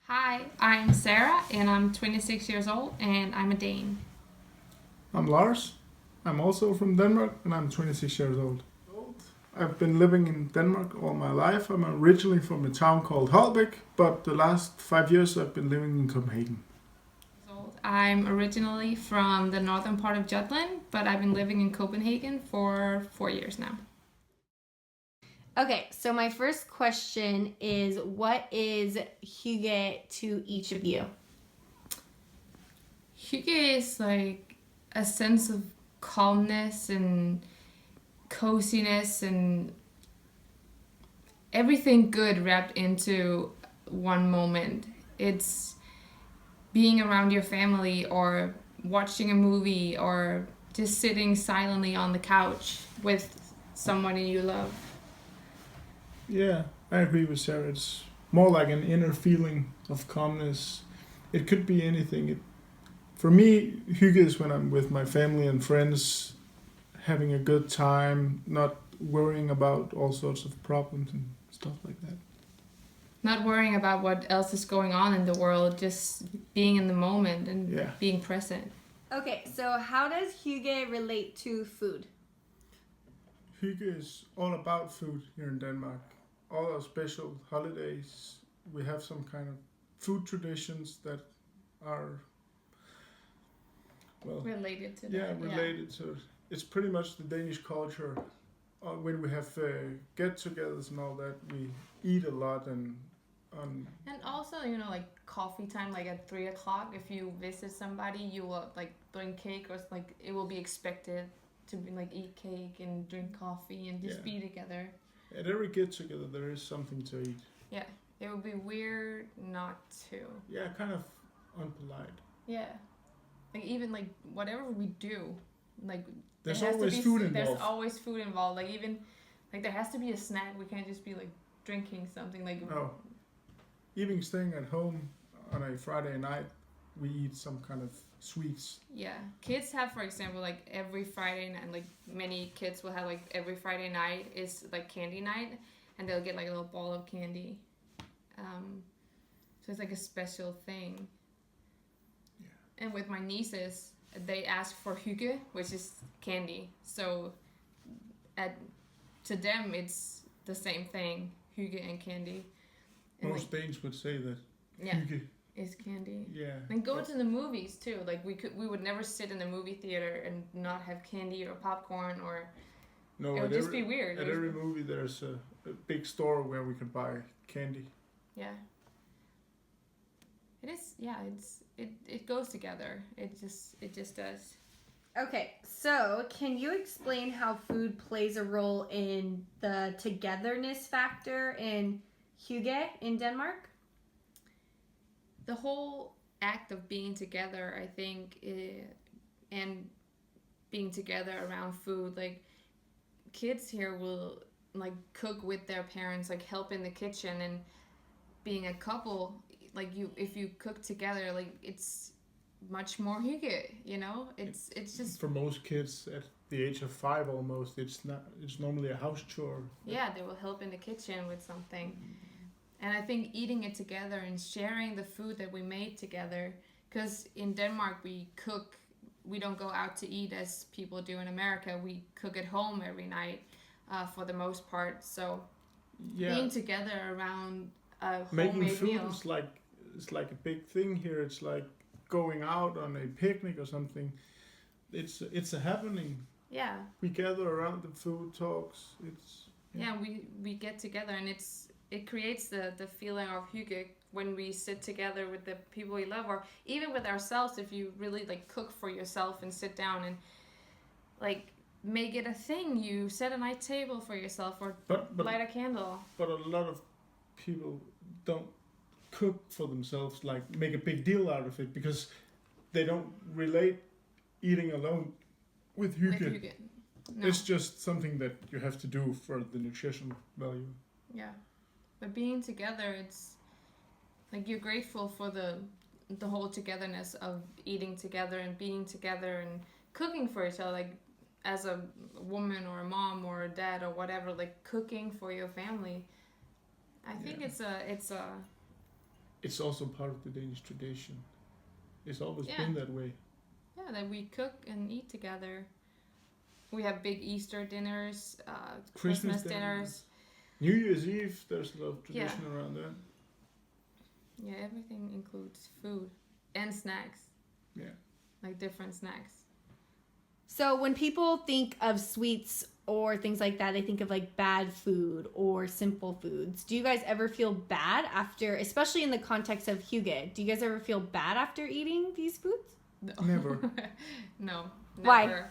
Hi, I'm Sarah and I'm 26 years old and I'm a Dane. I'm Lars. I'm also from Denmark and I'm 26 years old. I've been living in Denmark all my life. I'm originally from a town called Hygge, but the last 5 years I've been living in Copenhagen. I'm originally from the northern part of Jutland, but I've been living in Copenhagen for 4 years now. Okay, so my first question is what is Hygge to each of you? Hygge is like a sense of calmness and coziness and everything good wrapped into one moment. It's being around your family or watching a movie or just sitting silently on the couch with someone you love. Yeah, I agree with Sarah. It's more like an inner feeling of calmness. It could be anything. For me, Hygge is when I'm with my family and friends, having a good time, not worrying about all sorts of problems and stuff like that. Not worrying about what else is going on in the world, just being in the moment and Yeah. being present. Okay, so how does Hygge relate to food? Hygge is all about food here in Denmark. All our special holidays, we have some kind of food traditions that are, well, Related to yeah, that. related to it. It's pretty much the Danish culture. When we have get-togethers and all that, we eat a lot And also, like coffee time, like at 3 o'clock, if you visit somebody, you will like bring cake or like it will be expected to be like eat cake and drink coffee and just Yeah. be together. at every get-together there is something to eat. Yeah, it would be weird not to. Yeah, kind of unpolite. Yeah, like even like whatever we do, like There's there has always to be food there's involved. always food involved. Like even like there has to be a snack. We can't just be like drinking something like No, even staying at home on a Friday night, we eat some kind of sweets. yeah. Kids have, for example, like every Friday night. Like many kids will have like every Friday night is like candy night, and they'll get like a little ball of candy. Um, so it's like a special thing. Yeah. And with my nieces, they ask for hygge, which is candy. So at to them, it's the same thing, hygge and candy. And Most Danes would say that. yeah, Hygge. is candy. Yeah. And go to the movies too. Like we would never sit in the movie theater and not have candy or popcorn or No, it would just be weird. At every movie, there's a big store where we can buy candy. Yeah. It is. Yeah. It goes together. It just does. Okay, so can you explain how food plays a role in the togetherness factor in Hygge in Denmark? The whole act of being together, I think, and being together around food, like kids here will like cook with their parents, like help in the kitchen, and being a couple, like you, if you cook together, like it's much more hygge, it's just For most kids at the age of 5 almost, it's not. It's normally a house chore. yeah, they will help in the kitchen with something. And I think eating it together and sharing the food that we made together, because in Denmark we cook, we don't go out to eat as people do in America. We cook at home every night for the most part. So Yeah. being together around a Making homemade food meal. is like a big thing here. It's like going out on a picnic or something. It's a happening. Yeah, We gather around the food talks. It's yeah, we get together and it creates the feeling of hygge when we sit together with the people we love, or even with ourselves. If you really like cook for yourself and sit down and like make it a thing, you set a night table for yourself or but light a candle. but a lot of people don't cook for themselves, like make a big deal out of it because they don't relate eating alone with With hygge. hygge. No. It's just something that you have to do for the nutrition value. Yeah, but being together, it's like you're grateful for the whole togetherness of eating together and being together and cooking for each other, like as a woman or a mom or a dad or whatever, like cooking for your family. I think Yeah. it's a it's also part of the Danish tradition. It's always Yeah. been that way. Yeah, that we cook and eat together. We have big Easter dinners, Christmas dinners. New Year's Eve, there's a lot of tradition around that. Yeah, everything includes food and snacks. Yeah. Like different snacks. So when people think of sweets or things like that, they think of like bad food or simple foods. Do you guys ever feel bad after, especially in the context of Hygge, do you guys ever feel bad after eating these foods? No. Never. No. Never. Why?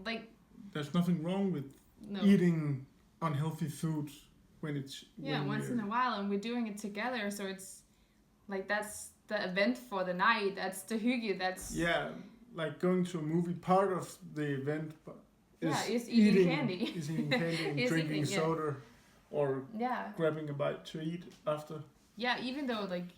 Like, There's nothing wrong with no. eating unhealthy food when it's Once in a while, and we're doing it together, so it's like that's the event for the night. That's the Hygge. That's like going to a movie. Part of the event is eating candy. Is eating candy and Is drinking eating, soda, or Yeah. grabbing a bite to eat after. Yeah, even though like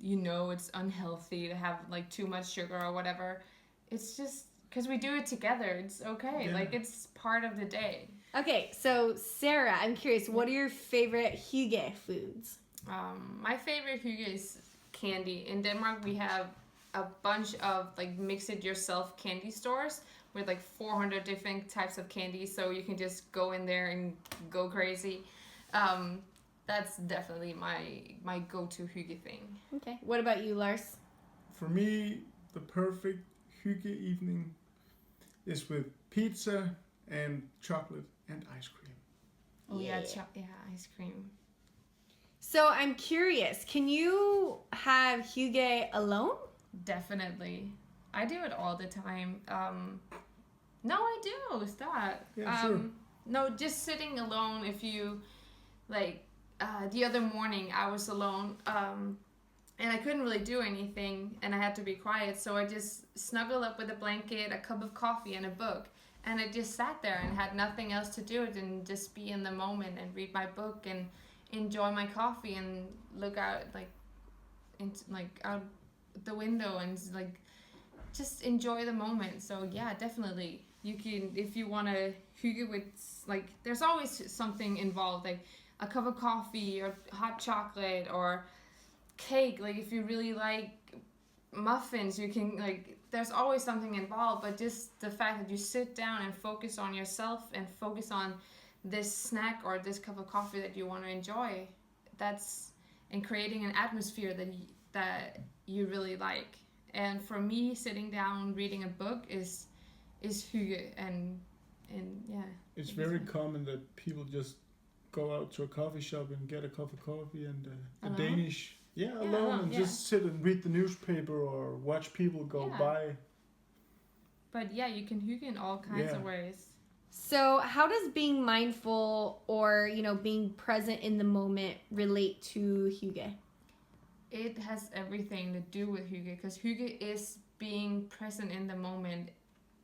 it's unhealthy to have like too much sugar or whatever, it's just because we do it together. It's okay. Yeah. Like it's part of the day. Okay, so Sarah, I'm curious, what are your favorite Hygge foods? My favorite Hygge is candy. In Denmark, we have a bunch of like mix-it-yourself candy stores with like 400 different types of candy, so you can just go in there and go crazy. That's definitely my go-to Hygge thing. Okay, what about you, Lars? For me, the perfect Hygge evening is with pizza and chocolate and ice cream. Oh yeah, ice cream. So I'm curious, can you have Hygge alone? Definitely. I do it all the time. No, I do. Stop. Yeah, sure. No, just sitting alone. If you, like, the other morning I was alone, and I couldn't really do anything, and I had to be quiet, so I just snuggled up with a blanket, a cup of coffee, and a book. And I just sat there and had nothing else to do than just be in the moment and read my book and enjoy my coffee and look out out the window and like just enjoy the moment. So yeah, definitely you can, if you want to Hygge with, like, there's always something involved, like a cup of coffee or hot chocolate or cake. Like if you really like muffins, you can, like, there's always something involved, but just the fact that you sit down and focus on yourself and focus on this snack or this cup of coffee that you want to enjoy, that's, and creating an atmosphere that you really like. And for me, sitting down reading a book is Hygge, and yeah. It's very common that people just go out to a coffee shop and get a cup of coffee and a Danish. Alone and just sit and read the newspaper or watch people go by. But yeah, you can Hygge in all kinds of ways. So how does being mindful or, being present in the moment relate to Hygge? It has everything to do with Hygge, because Hygge is being present in the moment.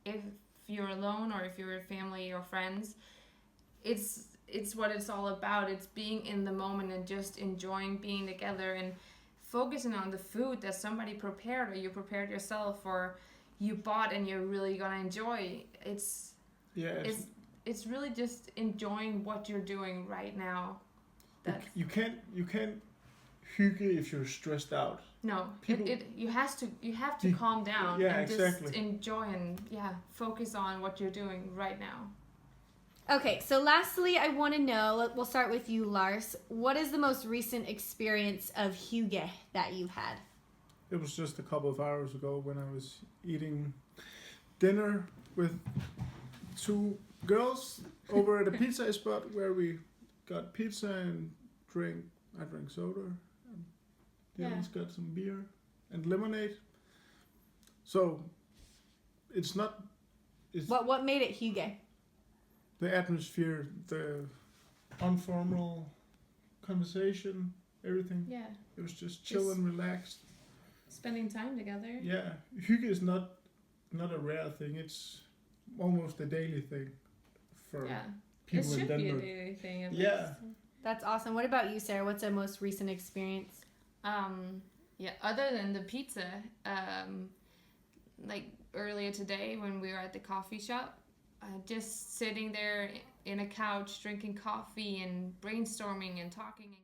If you're alone or if you're with family or friends, it's what it's all about. It's being in the moment and just enjoying being together and focusing on the food that somebody prepared or you prepared yourself or you bought and you're really gonna enjoy. It's really just enjoying what you're doing right now. You can't Hygge if you're stressed out. No, you have to calm down and just enjoy and focus on what you're doing right now. Okay, so lastly, I want to know, we'll start with you, Lars. What is the most recent experience of Hygge that you've had? It was just a couple of hours ago when I was eating dinner with two girls over at a pizza spot where we got pizza and I drank soda, and the others got some beer and lemonade. So it's not. What made it Hygge? The atmosphere, the informal conversation, everything. Yeah. It was just chill and relaxed. Spending time together. Yeah, Hygge is not a rare thing. It's almost a daily thing for people in Denmark. It should be a daily thing. At least. That's awesome. What about you, Sarah? What's the most recent experience? Other than the pizza, like earlier today when we were at the coffee shop, just sitting there in a couch drinking coffee and brainstorming and talking.